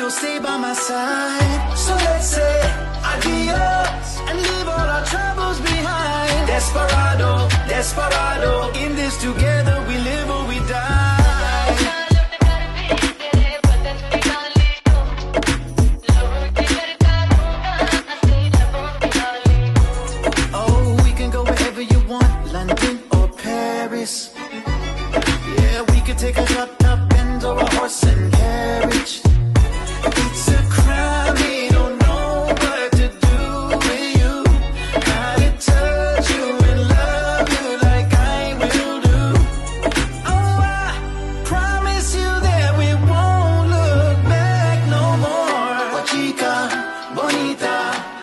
you'll stay by my side. So let's say adios and leave all our troubles behind. Desperado, desperado, in this together we live or we die. Take a drop top Benz or a horse and carry